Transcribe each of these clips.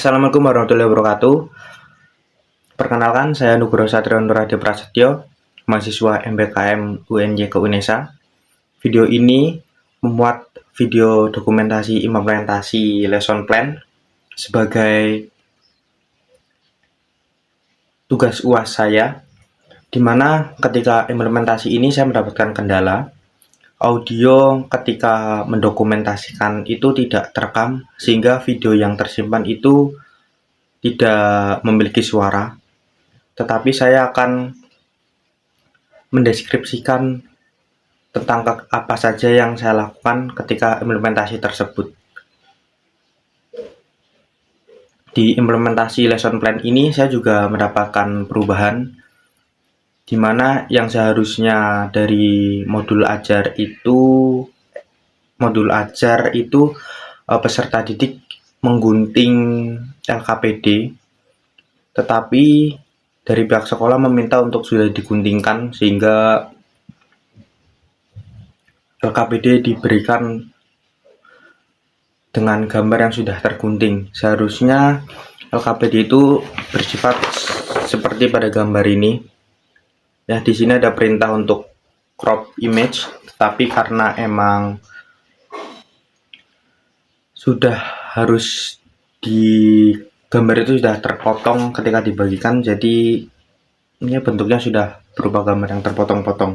Assalamualaikum warahmatullahi wabarakatuh. Perkenalkan, saya Nugroho Satrio Nuradi Prasetyo, mahasiswa MPKM UNJ Unesa. Video ini memuat video dokumentasi implementasi lesson plan sebagai tugas UAS saya, di mana ketika implementasi ini saya mendapatkan kendala. Audio ketika mendokumentasikan itu tidak terekam, sehingga video yang tersimpan itu tidak memiliki suara. Tetapi saya akan mendeskripsikan tentang apa saja yang saya lakukan ketika implementasi tersebut. Di implementasi lesson plan ini saya juga mendapatkan perubahan, di mana yang seharusnya dari modul ajar itu peserta didik menggunting LKPD, tetapi dari pihak sekolah meminta untuk sudah diguntingkan, sehingga LKPD diberikan dengan gambar yang sudah tergunting. Seharusnya LKPD itu bersifat seperti pada gambar ini. Ya, di sini ada perintah untuk crop image, tapi karena emang sudah harus di gambar itu sudah terpotong ketika dibagikan, jadi ini bentuknya sudah berupa gambar yang terpotong-potong.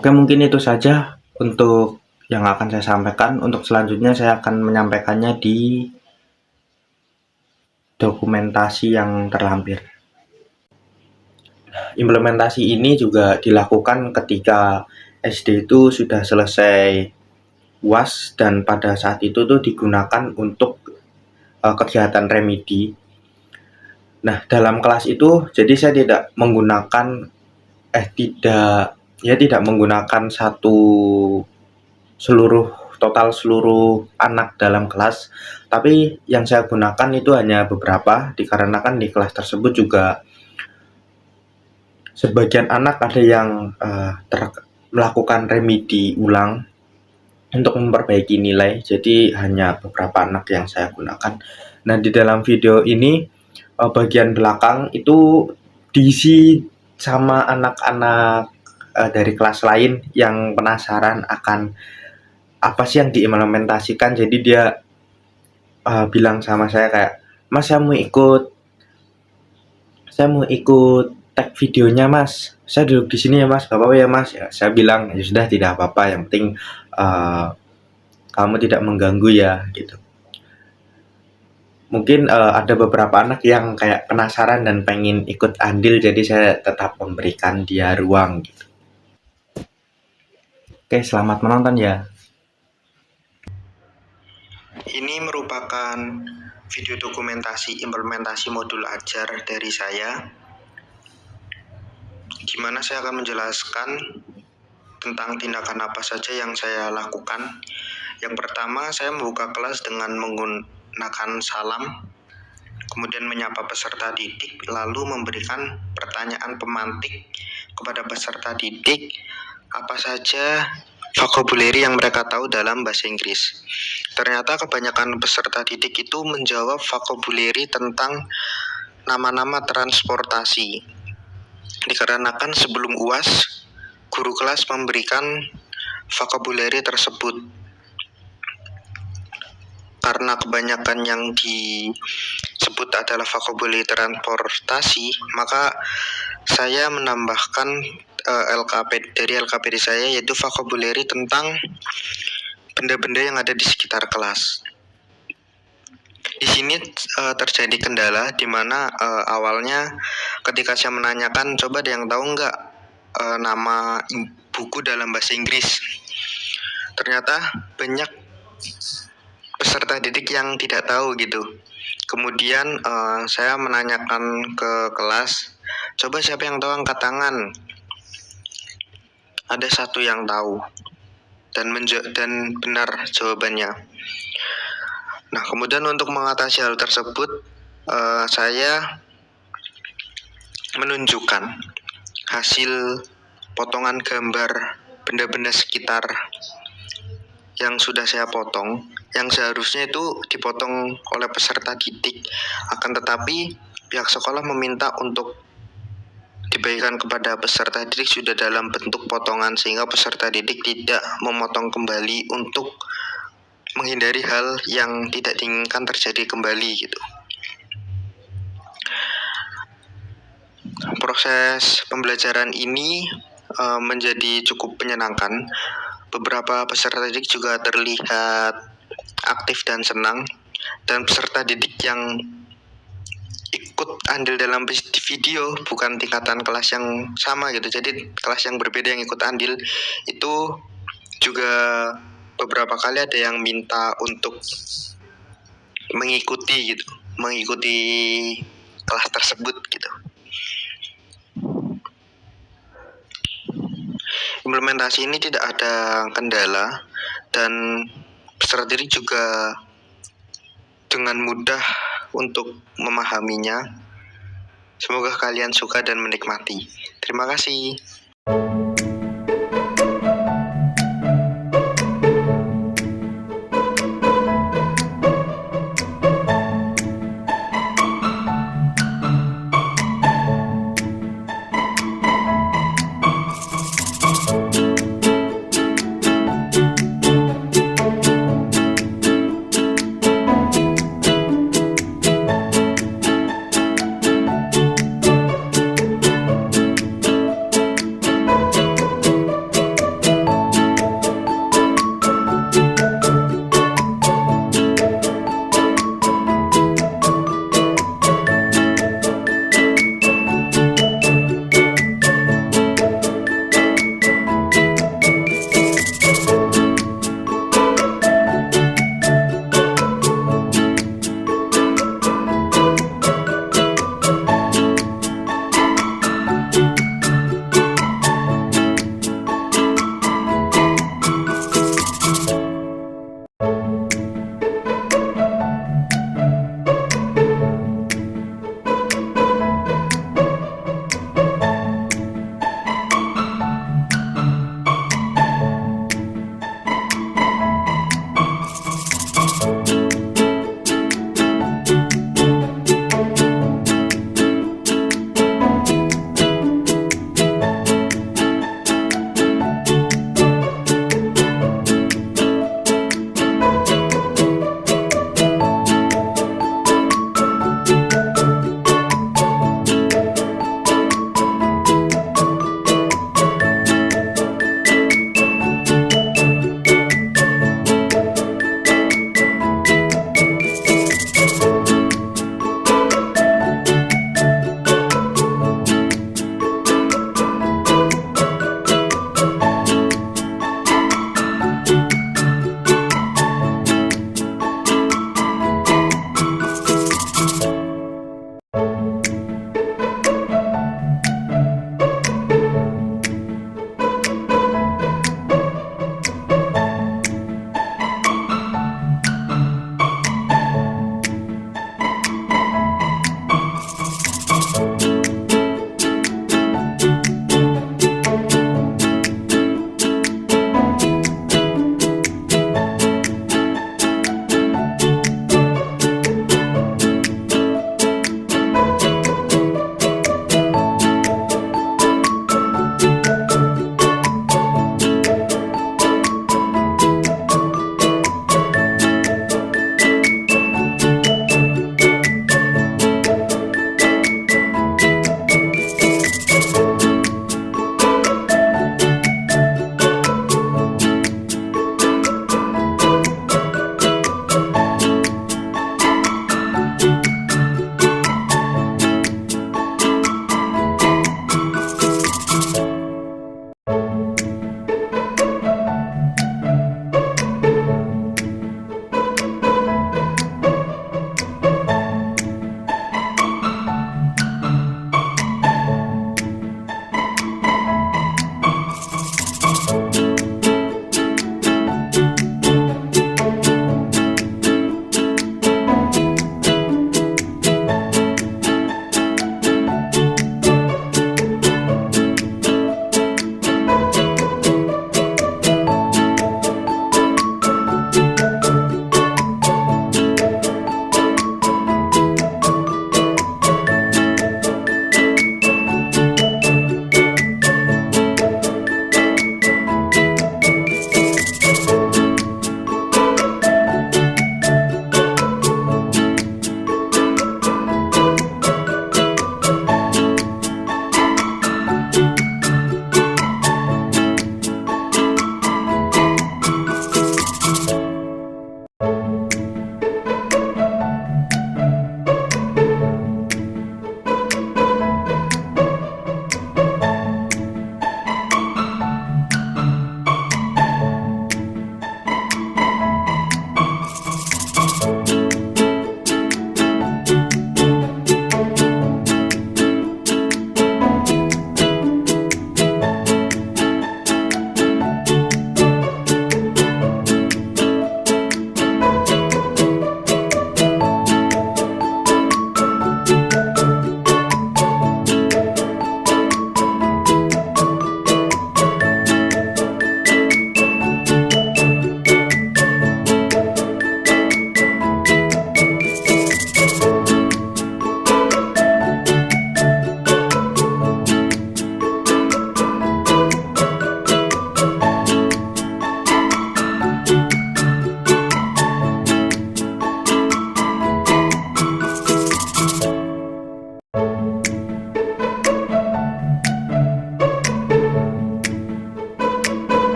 Oke, mungkin itu saja untuk yang akan saya sampaikan. Untuk selanjutnya saya akan menyampaikannya di dokumentasi yang terlampir. Implementasi ini juga dilakukan ketika SD itu sudah selesai UAS, dan pada saat itu tuh digunakan untuk kegiatan remedi. Nah, dalam kelas itu jadi saya tidak menggunakan total seluruh anak dalam kelas, tapi yang saya gunakan itu hanya beberapa, dikarenakan di kelas tersebut juga sebagian anak ada yang melakukan remedi ulang untuk memperbaiki nilai, jadi hanya beberapa anak yang saya gunakan. Nah, di dalam video ini bagian belakang itu diisi sama anak-anak dari kelas lain yang penasaran akan apa sih yang diimplementasikan. Jadi dia bilang sama saya kayak, "Mas, saya mau ikut tag videonya, Mas. Saya duduk di sini ya, Mas. Gak apa-apa ya, Mas." Ya, saya bilang, "Ya sudah, tidak apa-apa. Yang penting kamu tidak mengganggu ya," gitu. Mungkin ada beberapa anak yang kayak penasaran dan pengen ikut andil, jadi saya tetap memberikan dia ruang gitu. Oke, selamat menonton ya. Ini merupakan video dokumentasi implementasi modul ajar dari saya, di mana saya akan menjelaskan tentang tindakan apa saja yang saya lakukan. Yang pertama, saya membuka kelas dengan menggunakan salam, kemudian menyapa peserta didik, lalu memberikan pertanyaan pemantik kepada peserta didik apa saja vocabulary yang mereka tahu dalam bahasa Inggris. Ternyata kebanyakan peserta didik itu menjawab vocabulary tentang nama-nama transportasi, dikarenakan sebelum UAS guru kelas memberikan vocabulary tersebut. Karena kebanyakan yang disebut adalah vocabulary transportasi, maka saya menambahkan dari LKPD saya, yaitu vocabulary tentang benda-benda yang ada di sekitar kelas. Di sini terjadi kendala, di mana awalnya ketika saya menanyakan, coba ada yang tahu nggak nama buku dalam bahasa Inggris, ternyata banyak peserta didik yang tidak tahu gitu. Kemudian saya menanyakan ke kelas, coba siapa yang tahu angkat tangan. Ada satu yang tahu dan benar jawabannya. Nah, kemudian untuk mengatasi hal tersebut, saya menunjukkan hasil potongan gambar benda-benda sekitar yang sudah saya potong, yang seharusnya itu dipotong oleh peserta didik, akan tetapi pihak sekolah meminta untuk dibagikan kepada peserta didik sudah dalam bentuk potongan, sehingga peserta didik tidak memotong kembali untuk menghindari hal yang tidak diinginkan terjadi kembali gitu. Proses pembelajaran ini menjadi cukup menyenangkan. Beberapa peserta didik juga terlihat aktif dan senang, dan peserta didik yang ikut andil dalam video bukan tingkatan kelas yang sama gitu, jadi kelas yang berbeda yang ikut andil itu juga beberapa kali ada yang minta untuk mengikuti kelas tersebut gitu. Implementasi ini tidak ada kendala dan peserta didik juga dengan mudah untuk memahaminya. Semoga kalian suka dan menikmati. Terima kasih.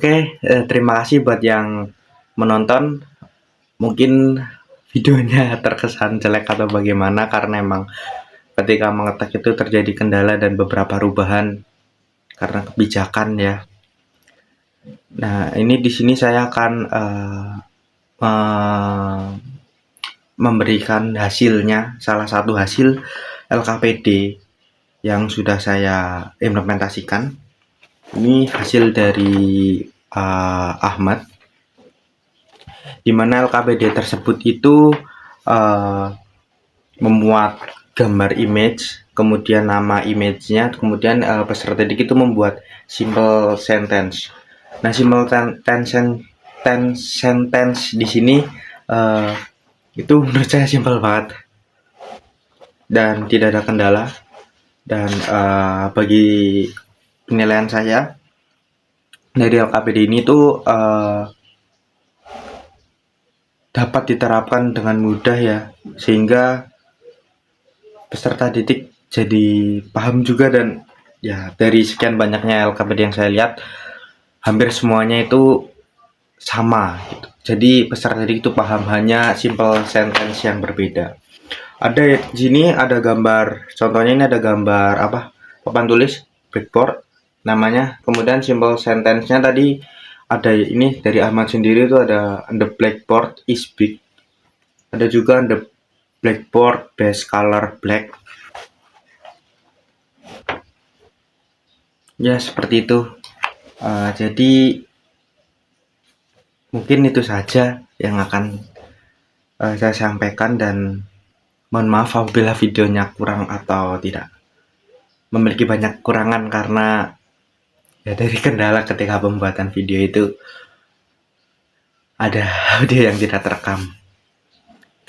Oke, terima kasih buat yang menonton. Mungkin videonya terkesan jelek atau bagaimana karena emang ketika mengetek itu terjadi kendala dan beberapa perubahan karena kebijakan ya. Nah, ini di sini saya akan memberikan hasilnya, salah satu hasil LKPD yang sudah saya implementasikan. Ini hasil dari Ahmad, di mana LKPD tersebut itu memuat gambar image, kemudian nama image-nya, kemudian peserta didik itu membuat simple sentence. Nah, simple sentence di sini itu menurut saya simple banget dan tidak ada kendala. Dan bagi penilaian saya dari LKPD ini tuh dapat diterapkan dengan mudah ya, sehingga peserta didik jadi paham juga. Dan ya, dari sekian banyaknya LKPD yang saya lihat, hampir semuanya itu sama gitu. Jadi peserta didik itu paham, hanya simple sentence yang berbeda. Ada di sini ada gambar, contohnya ini ada gambar apa? Papan tulis blackboard namanya. Kemudian simple sentence-nya tadi ada ini dari Ahmad sendiri itu ada the blackboard is big. Ada juga the blackboard base color black. Ya, seperti itu. Jadi mungkin itu saja yang akan saya sampaikan, dan mohon maaf apabila videonya kurang atau tidak memiliki banyak kekurangan karena ya dari kendala ketika pembuatan video itu ada audio yang tidak terekam.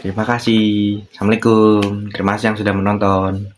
Terima kasih. Assalamualaikum. Terima kasih yang sudah menonton.